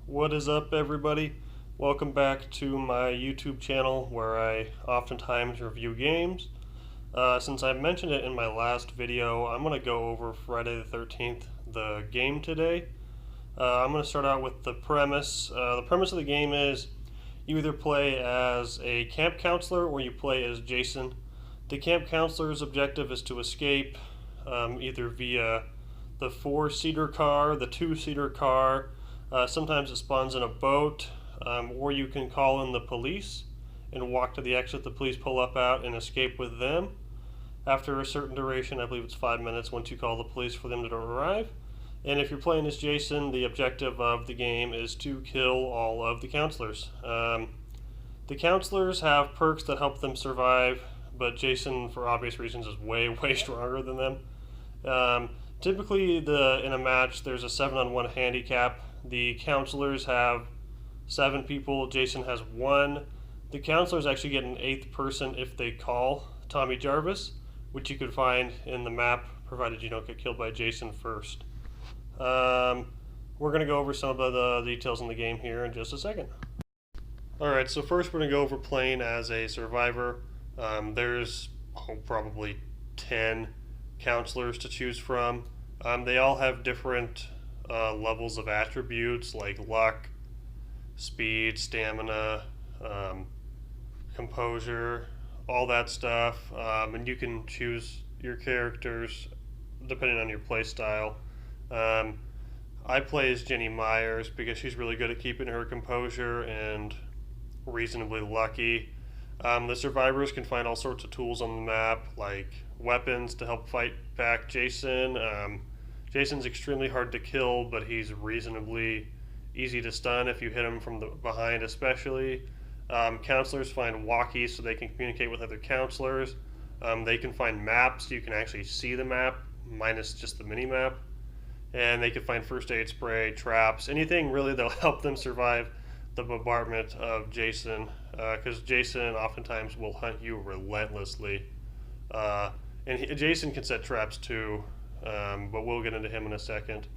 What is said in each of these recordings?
What is up, everybody? Welcome back to my YouTube channel where I oftentimes review games. Since I mentioned it in my last video, I'm going to go over Friday the 13th, the game today. I'm going to start out with the premise. The premise of the game is you either play as a camp counselor or you play as Jason. The camp counselor's objective is to escape either via the four-seater car, the two-seater car. Sometimes it spawns in a boat, or you can call in the police and walk to the exit the police pull up at and escape with them. After a certain duration, I believe it's 5 minutes, once you call the police for them to arrive. And if you're playing as Jason, the objective of the game is to kill all of the counselors. The counselors have perks that help them survive, but Jason, for obvious reasons, is way, way stronger than them. Typically, in a match, there's a 7-on-1 handicap. The counselors have 7 people. Jason has 1. The counselors actually get an 8th person if they call Tommy Jarvis, which you could find in the map, provided you don't get killed by Jason first. We're going to go over some of the details in the game here in just a second. Alright, so first we're going to go over playing as a survivor. There's probably 10 counselors to choose from. They all have different levels of attributes like luck, speed, stamina, composure, all that stuff. And you can choose your characters depending on your play style. I play as Jenny Myers because she's really good at keeping her composure and reasonably lucky. The survivors can find all sorts of tools on the map, like weapons to help fight back Jason. Jason's extremely hard to kill, but he's reasonably easy to stun if you hit him from the behind especially. Counselors find walkies so they can communicate with other counselors. They can find maps, you can actually see the map, minus just the mini-map. And they can find first aid spray, traps, anything really that'll help them survive the bombardment of Jason, because Jason oftentimes will hunt you relentlessly. Jason can set traps too, but we'll get into him in a second.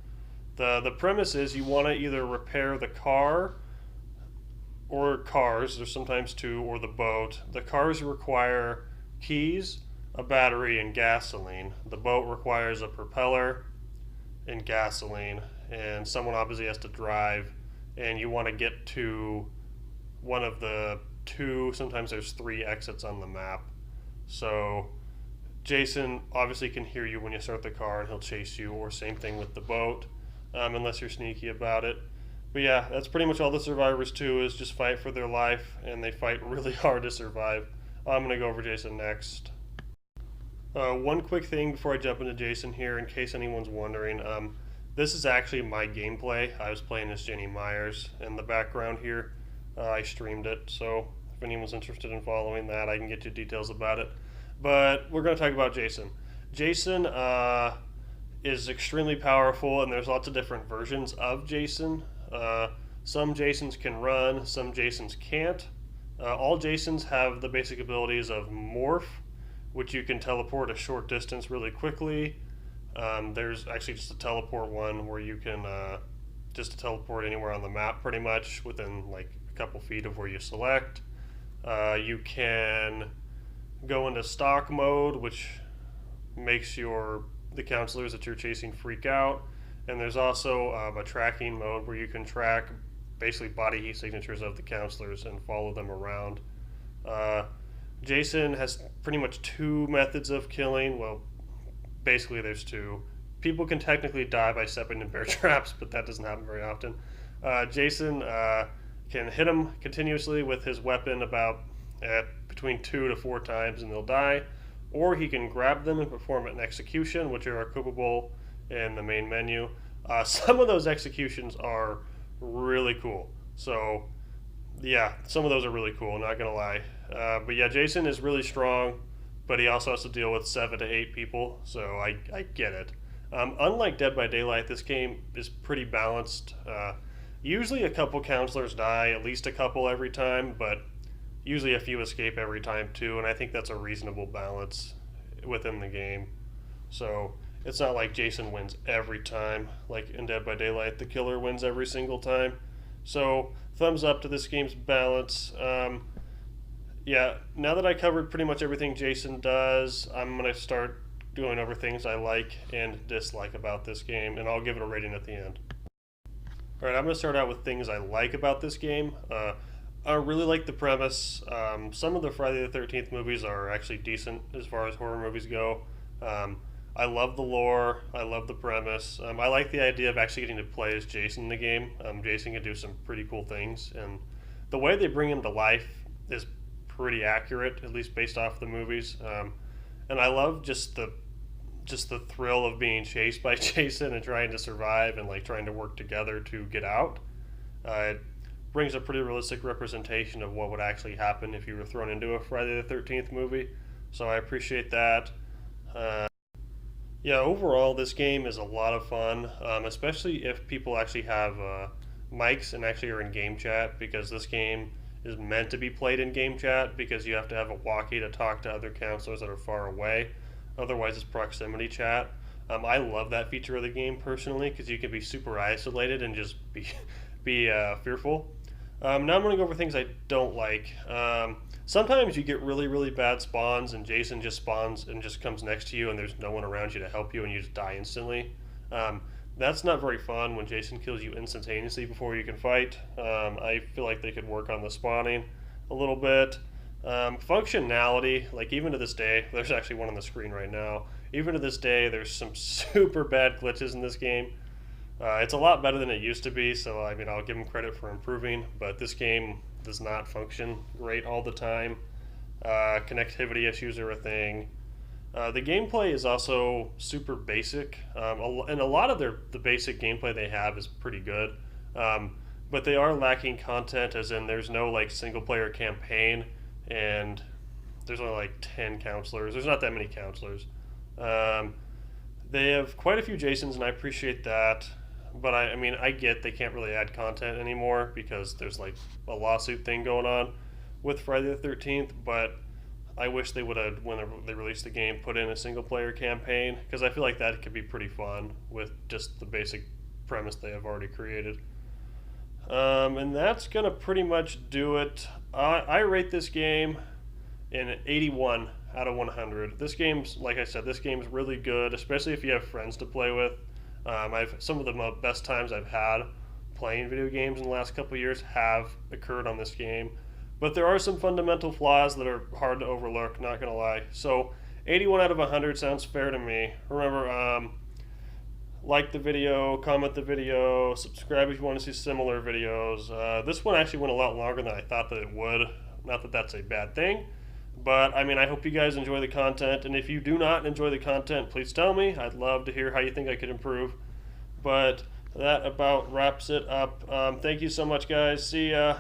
The premise is you want to either repair the car or cars, there's sometimes 2, or the boat. The cars require keys, a battery, and gasoline. The boat requires a propeller and gasoline, and someone obviously has to drive, and you want to get to one of the 2, sometimes there's 3 exits on the map. So Jason obviously can hear you when you start the car and he'll chase you, or same thing with the boat, unless you're sneaky about it. But yeah, that's pretty much all the survivors do, is just fight for their life, and they fight really hard to survive. I'm going to go over Jason next. One quick thing before I jump into Jason here, in case anyone's wondering. This is actually my gameplay. I was playing as Jenny Myers in the background here. I streamed it, so if anyone's interested in following that, I can get you details about it. But we're going to talk about Jason. Jason is extremely powerful, and there's lots of different versions of Jason. Some Jasons can run, some Jasons can't. All Jasons have the basic abilities of morph, which you can teleport a short distance really quickly. There's actually just a teleport one where you can just teleport anywhere on the map pretty much within like a couple feet of where you select. You can go into stock mode, which makes the counselors that you're chasing freak out. And there's also a tracking mode where you can track basically body heat signatures of the counselors and follow them around. Jason has pretty much 2 methods of killing. Well, basically there's 2. People can technically die by stepping in bear traps, but that doesn't happen very often. Jason can hit them continuously with his weapon between 2 to 4 times and they'll die. Or he can grab them and perform an execution, which are equipable in the main menu. Some of those executions are really cool. So yeah, some of those are really cool, not gonna lie. But yeah, Jason is really strong, but he also has to deal with 7 to 8 people, so I get it. Unlike Dead by Daylight, this game is pretty balanced. Usually a couple counselors die, at least a couple every time, but usually a few escape every time too, and I think that's a reasonable balance within the game. So it's not like Jason wins every time, like in Dead by Daylight, the killer wins every single time. So thumbs up to this game's balance. Yeah, now that I covered pretty much everything Jason does, I'm going to start going over things I like and dislike about this game, and I'll give it a rating at the end. All right, I'm going to start out with things I like about this game. I really like the premise. Some of the Friday the 13th movies are actually decent as far as horror movies go. I love the lore. I love the premise. I like the idea of actually getting to play as Jason in the game. Jason can do some pretty cool things, and the way they bring him to life is pretty accurate, at least based off the movies. And I love just the thrill of being chased by Jason and trying to survive and like trying to work together to get out. It brings a pretty realistic representation of what would actually happen if you were thrown into a Friday the 13th movie. So I appreciate that. Uh, yeah, overall, this game is a lot of fun, especially if people actually have mics and actually are in game chat, because this game is meant to be played in game chat because you have to have a walkie to talk to other counselors that are far away. Otherwise, it's proximity chat. I love that feature of the game personally because you can be super isolated and just be fearful. Now I'm going to go over things I don't like. Sometimes you get really, really bad spawns, and Jason just spawns and just comes next to you, and there's no one around you to help you, and you just die instantly. That's not very fun when Jason kills you instantaneously before you can fight. I feel like they could work on the spawning a little bit. Functionality, like even to this day, there's actually one on the screen right now. Even to this day, there's some super bad glitches in this game. It's a lot better than it used to be, so I mean, I'll give them credit for improving, but this game does not function great all the time. Connectivity issues are a thing. The gameplay is also super basic, and a lot of the basic gameplay they have is pretty good, but they are lacking content, as in there's no like single player campaign, and there's only like 10 counselors. There's not that many counselors. They have quite a few Jasons, and I appreciate that. But I mean, I get they can't really add content anymore because there's like a lawsuit thing going on with Friday the 13th. But I wish they would have, when they released the game, put in a single player campaign, because I feel like that could be pretty fun with just the basic premise they have already created. And that's going to pretty much do it. I rate this game an 81 out of 100. This game's, like I said, this game's really good, especially if you have friends to play with. I've some of the best times I've had playing video games in the last couple of years have occurred on this game. But there are some fundamental flaws that are hard to overlook, not going to lie. So 81 out of 100 sounds fair to me. Remember, like the video, comment the video, subscribe if you want to see similar videos. This one actually went a lot longer than I thought that it would. Not that that's a bad thing, but I mean, I hope you guys enjoy the content, and if you do not enjoy the content, please tell me. I'd love to hear how you think I could improve. But that about wraps it up. Thank you so much, guys. See ya.